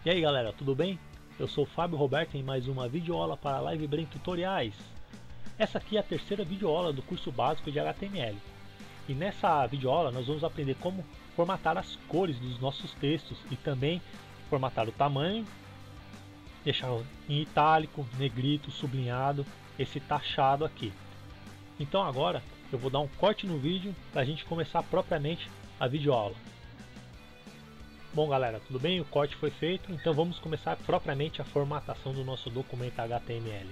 E aí galera, tudo bem? Eu sou o Fábio Roberto em mais uma videoaula para Live Brain Tutoriais. Essa aqui é a terceira videoaula do curso básico de HTML. E nessa videoaula nós vamos aprender como formatar as cores dos nossos textos e também formatar o tamanho, deixar em itálico, negrito, sublinhado, esse taxado aqui. Então agora eu vou dar um corte no vídeo para a gente começar propriamente a videoaula. Bom galera, tudo bem? O corte foi feito, então vamos começar propriamente a formatação do nosso documento HTML.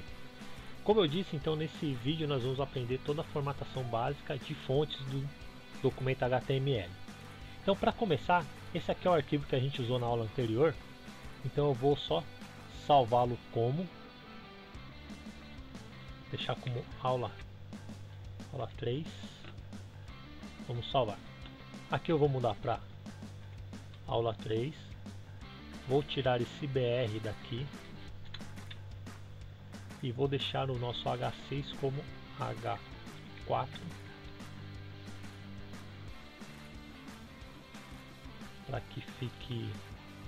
Como eu disse, então nesse vídeo nós vamos aprender toda a formatação básica de fontes do documento HTML. Então para começar, esse aqui é o arquivo que a gente usou na aula anterior, então eu vou só salvá-lo como, deixar como aula 3, vamos salvar. Aqui eu vou mudar para aula 3, vou tirar esse BR daqui e vou deixar o nosso H6 como H4 para que fique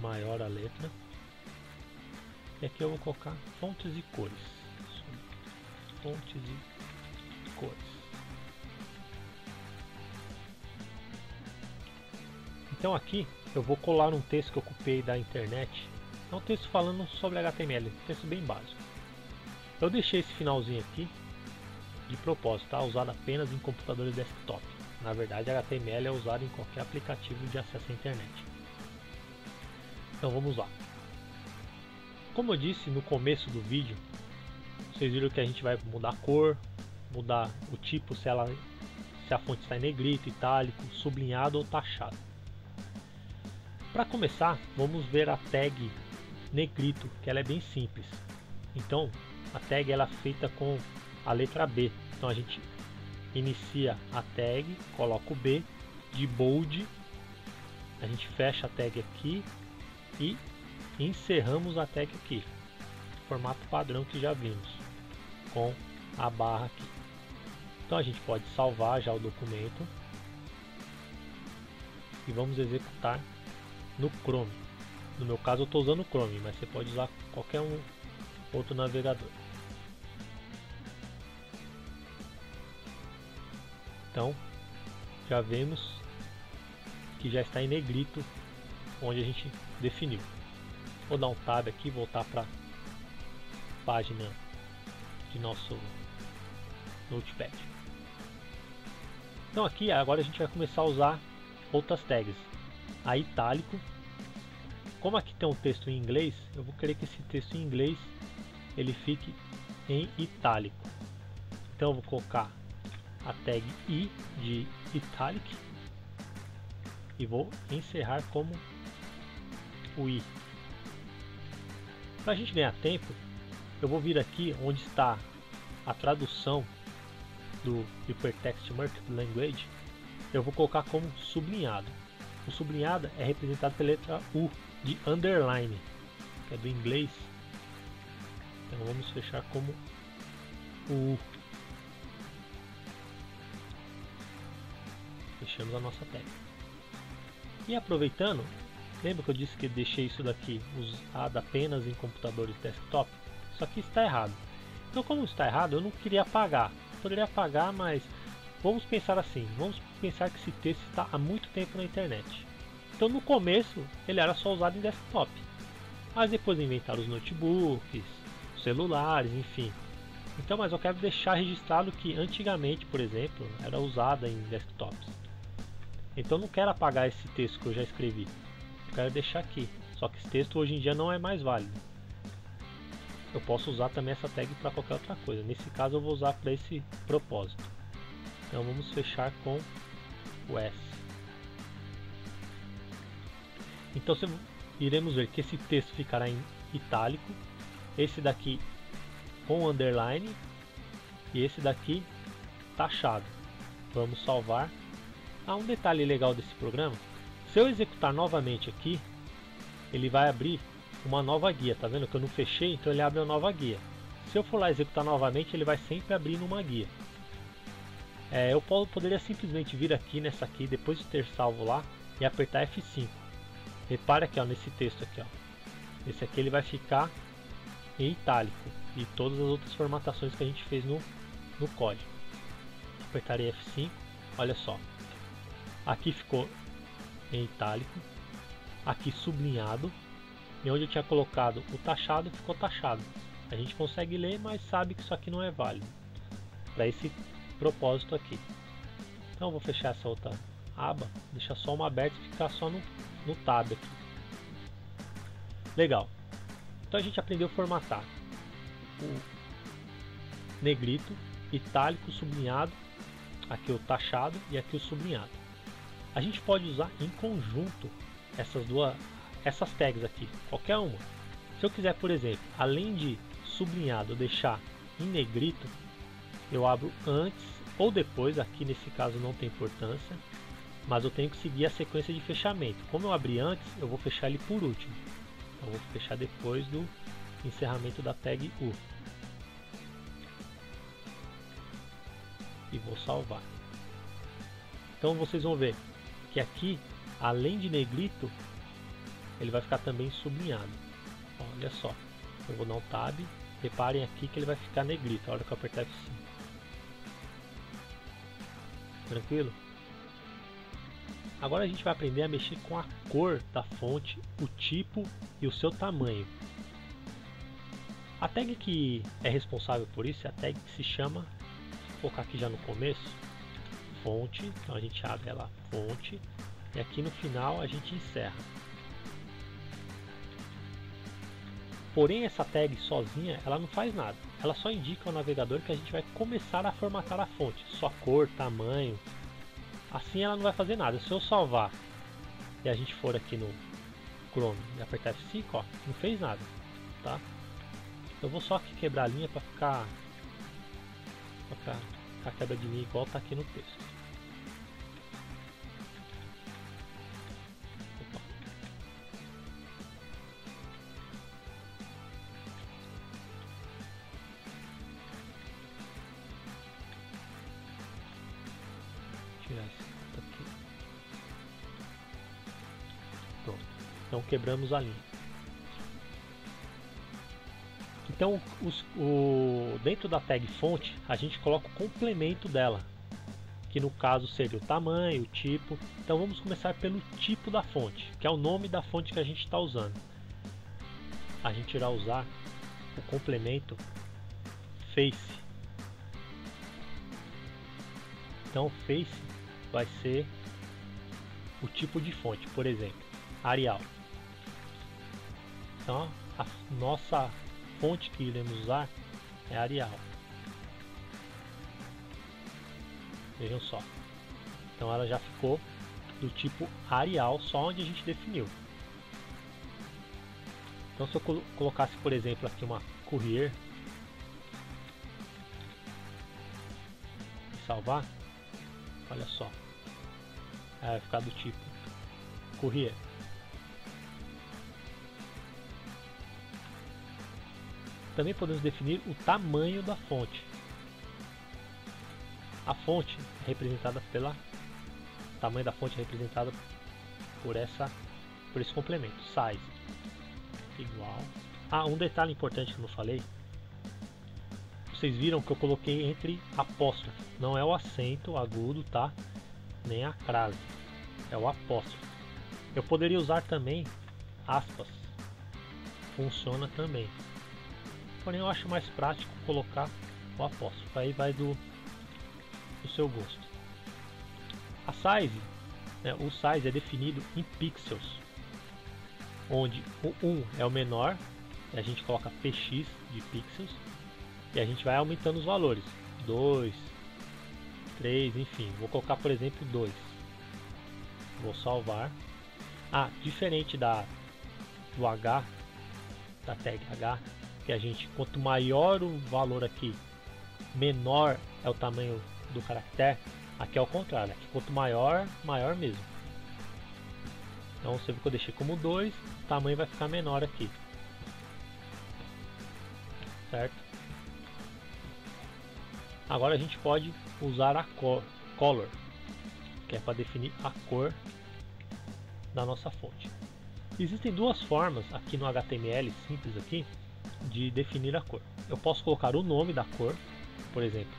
maior a letra. E aqui eu vou colocar fontes e cores, fontes e cores. Então aqui eu vou colar um texto que eu copiei da internet. É um texto falando sobre HTML, um texto bem básico. Eu deixei esse finalzinho aqui de propósito, tá? Usado apenas em computadores desktop. Na verdade, HTML é usado em qualquer aplicativo de acesso à internet. Então vamos lá. Como eu disse no começo do vídeo, vocês viram que a gente vai mudar a cor, mudar o tipo, se a fonte está em negrito, itálico, sublinhado ou taxado. Para começar, vamos ver a tag negrito, que ela é bem simples. Então, a tag ela é feita com a letra B. Então a gente inicia a tag, coloca o B de bold, a gente fecha a tag aqui e encerramos a tag aqui, formato padrão que já vimos, com a barra aqui. Então a gente pode salvar já o documento e vamos executar no Chrome. No meu caso eu estou usando o Chrome, mas você pode usar qualquer outro navegador. Então já vemos que já está em negrito onde a gente definiu. Vou dar um tab aqui, voltar para a página de nosso Notepad. Então aqui agora a gente vai começar a usar outras tags. A itálico. Como aqui tem um texto em inglês, eu vou querer que esse texto em inglês ele fique em itálico. Então eu vou colocar a tag I de italic e vou encerrar como o I. Para a gente ganhar tempo, eu vou vir aqui onde está a tradução do Hypertext Markup Language, eu vou colocar como sublinhado. O sublinhado é representado pela letra U de underline, que é do inglês. Então vamos fechar como U. Fechamos a nossa tag. E aproveitando, lembra que eu disse que deixei isso daqui usado apenas em computadores desktop? Isso aqui está errado. Então como está errado, eu não queria apagar. Poderia apagar, mas vamos pensar assim, vamos pensar que esse texto está há muito tempo na internet. Então no começo ele era só usado em desktop, mas depois inventaram os notebooks, celulares, enfim. Então, mas eu quero deixar registrado que antigamente, por exemplo, era usada em desktops. Então não quero apagar esse texto que eu já escrevi, eu quero deixar aqui. Só que esse texto hoje em dia não é mais válido. Eu posso usar também essa tag para qualquer outra coisa. Nesse caso eu vou usar para esse propósito. Então vamos fechar com o S. Então iremos ver que esse texto ficará em itálico, esse daqui com underline e esse daqui taxado. Vamos salvar. Um detalhe legal desse programa, se eu executar novamente aqui, ele vai abrir uma nova guia. Tá vendo que eu não fechei, então ele abre uma nova guia. Se eu for lá executar novamente, ele vai sempre abrir numa guia. Eu poderia simplesmente vir aqui nessa aqui, depois de ter salvo lá, e apertar F5. Repare aqui, ó, nesse texto aqui, ó. Esse aqui ele vai ficar em itálico e todas as outras formatações que a gente fez no código. Apertarei F5, olha só, aqui ficou em itálico, aqui sublinhado, e onde eu tinha colocado o taxado ficou taxado. A gente consegue ler, mas sabe que isso aqui não é válido para esse propósito aqui. Então eu vou fechar essa outra aba, deixar só uma aberta e ficar só no tab aqui. Legal. Então a gente aprendeu a formatar o negrito, itálico, sublinhado, aqui o taxado e aqui o sublinhado. A gente pode usar em conjunto essas tags aqui, qualquer uma. Se eu quiser, por exemplo, além de sublinhado deixar em negrito, eu abro antes ou depois, aqui nesse caso não tem importância, mas eu tenho que seguir a sequência de fechamento. Como eu abri antes, eu vou fechar ele por último. Então eu vou fechar depois do encerramento da tag U. E vou salvar. Então vocês vão ver que aqui, além de negrito, ele vai ficar também sublinhado. Olha só, eu vou dar um tab, reparem aqui que ele vai ficar negrito a hora que eu apertar F5. Tranquilo? Agora a gente vai aprender a mexer com a cor da fonte, o tipo e o seu tamanho. A tag que é responsável por isso é a tag que se chama, vou colocar aqui já no começo, fonte. Então a gente abre ela, fonte, e aqui no final a gente encerra. Porém essa tag sozinha ela não faz nada, ela só indica ao navegador que a gente vai começar a formatar a fonte, sua cor, tamanho. Assim ela não vai fazer nada. Se eu salvar e a gente for aqui no Chrome e apertar F5, ó, não fez nada, tá? Eu vou só aqui quebrar a linha para ficar a quebra de linha igual tá aqui no texto. Opa. Tirar esse aqui. Pronto. Então quebramos a linha. Então, dentro da tag fonte, a gente coloca o complemento dela, que no caso seria o tamanho, o tipo. Então vamos começar pelo tipo da fonte, que é o nome da fonte que a gente está usando. A gente irá usar o complemento face. Então face vai ser o tipo de fonte, por exemplo, Arial. Então a nossa fonte que iremos usar é Arial. Vejam só. Então ela já ficou do tipo Arial, só onde a gente definiu. Então se eu colocasse, por exemplo, aqui uma Courier e salvar, olha só, ela vai ficar do tipo Courier. Também podemos definir o tamanho da fonte. A fonte é representada pela o tamanho da fonte é representada por esse complemento, size igual. Um detalhe importante que eu não falei. Vocês viram que eu coloquei entre apóstrofo, não é o acento agudo, tá? Nem a crase, é o apóstrofo. Eu poderia usar também aspas, funciona também. Porém eu acho mais prático colocar o apóstrofo, aí vai do seu gosto. A size, né, o size é definido em pixels, onde o 1 é o menor, e a gente coloca px de pixels, e a gente vai aumentando os valores, 2, 3, enfim, vou colocar por exemplo 2, vou salvar. Diferente do H, da tag H, que a gente, quanto maior o valor aqui, menor é o tamanho do caractere. Aqui é o contrário, aqui quanto maior, maior mesmo. Então você viu que eu deixei como 2, o tamanho vai ficar menor aqui, certo? Agora a gente pode usar a color, que é para definir a cor da nossa fonte. Existem duas formas aqui no HTML simples aqui de definir a cor. Eu posso colocar o nome da cor, por exemplo,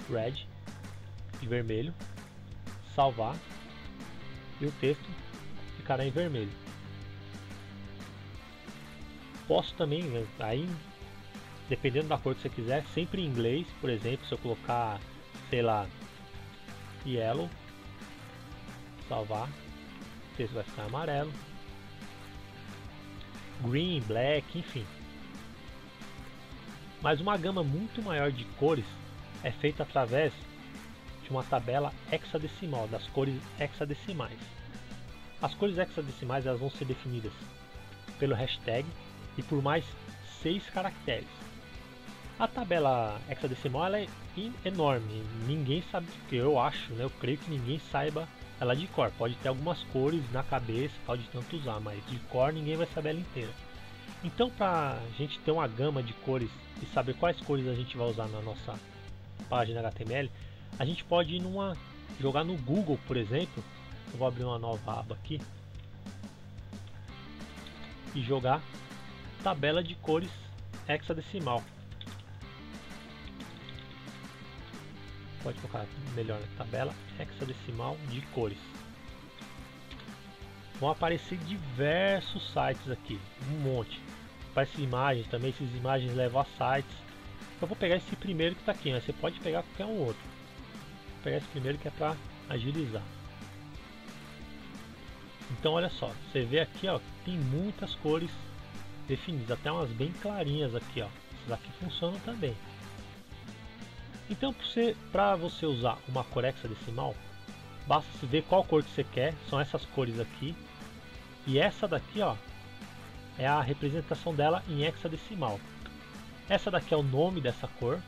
red, de vermelho, salvar e o texto ficará em vermelho. Posso também, aí dependendo da cor que você quiser, sempre em inglês, por exemplo, se eu colocar, sei lá, yellow, salvar, o texto vai ficar amarelo, green, black, enfim. Mas uma gama muito maior de cores é feita através de uma tabela hexadecimal, das cores hexadecimais. As cores hexadecimais elas vão ser definidas pelo hashtag e por mais 6 caracteres. A tabela hexadecimal ela é enorme, ninguém sabe, eu acho, né, eu creio que ninguém saiba ela de cor. Pode ter algumas cores na cabeça, tal, de tanto usar, mas de cor ninguém vai saber ela inteira. Então, para a gente ter uma gama de cores e saber quais cores a gente vai usar na nossa página HTML, a gente pode ir jogar no Google, por exemplo. Eu vou abrir uma nova aba aqui e jogar tabela de cores hexadecimal. Pode colocar melhor na tabela hexadecimal de cores. Vão aparecer diversos sites aqui, um monte. Aparecem imagens também, essas imagens levam a sites. Eu vou pegar esse primeiro que está aqui, mas você pode pegar qualquer um outro. Vou pegar esse primeiro que é para agilizar. Então olha só, você vê aqui, ó, tem muitas cores definidas, até umas bem clarinhas aqui, ó. Essas aqui funcionam também. Então para você usar uma cor hexadecimal, basta se ver qual cor que você quer, são essas cores aqui. E essa daqui, ó, é a representação dela em hexadecimal. Essa daqui é o nome dessa cor.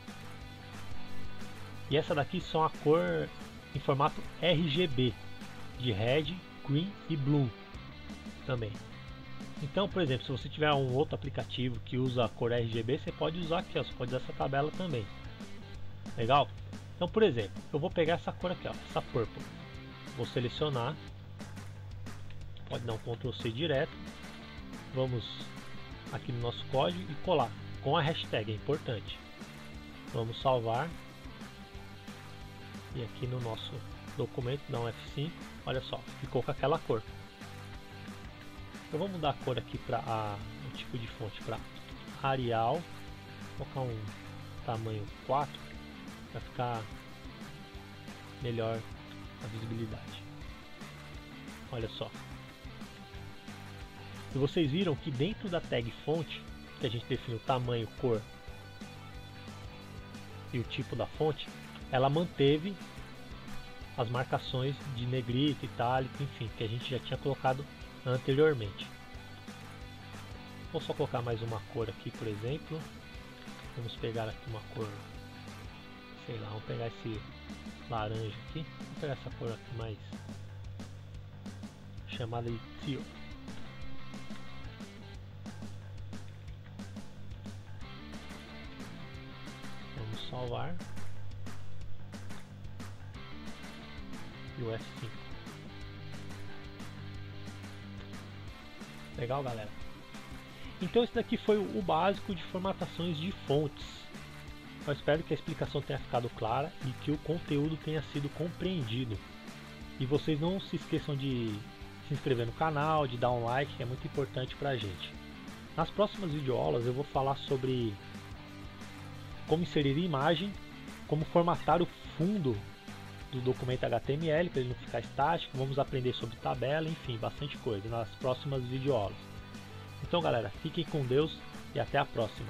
E essa daqui são a cor em formato RGB, de red, green e blue também. Então, por exemplo, se você tiver um outro aplicativo que usa a cor RGB, você pode usar aqui, ó, você pode usar essa tabela também. Legal? Então, por exemplo, eu vou pegar essa cor aqui, ó, essa purple. Vou selecionar. Pode dar um Ctrl C direto. Vamos aqui no nosso código e colar com a hashtag, é importante. Vamos salvar. E aqui no nosso documento, dá um F5. Olha só, ficou com aquela cor. Eu vou mudar a cor aqui para o tipo de fonte para Arial. Vou colocar um tamanho 4 para ficar melhor a visibilidade. Olha só. E vocês viram que dentro da tag fonte, que a gente define o tamanho, cor e o tipo da fonte, ela manteve as marcações de negrito, itálico, enfim, que a gente já tinha colocado anteriormente. Vou só colocar mais uma cor aqui, por exemplo. Vamos pegar aqui uma cor, sei lá, vamos pegar esse laranja aqui. Vamos pegar essa cor aqui mais chamada de teal. Vamos salvar. E o F5. Legal, galera? Então esse daqui foi o básico de formatações de fontes. Eu espero que a explicação tenha ficado clara e que o conteúdo tenha sido compreendido. E vocês não se esqueçam de se inscrever no canal, de dar um like, que é muito importante pra gente. Nas próximas videoaulas eu vou falar sobre como inserir imagem, como formatar o fundo do documento HTML para ele não ficar estático. Vamos aprender sobre tabela, enfim, bastante coisa nas próximas videoaulas. Então galera, fiquem com Deus e até a próxima.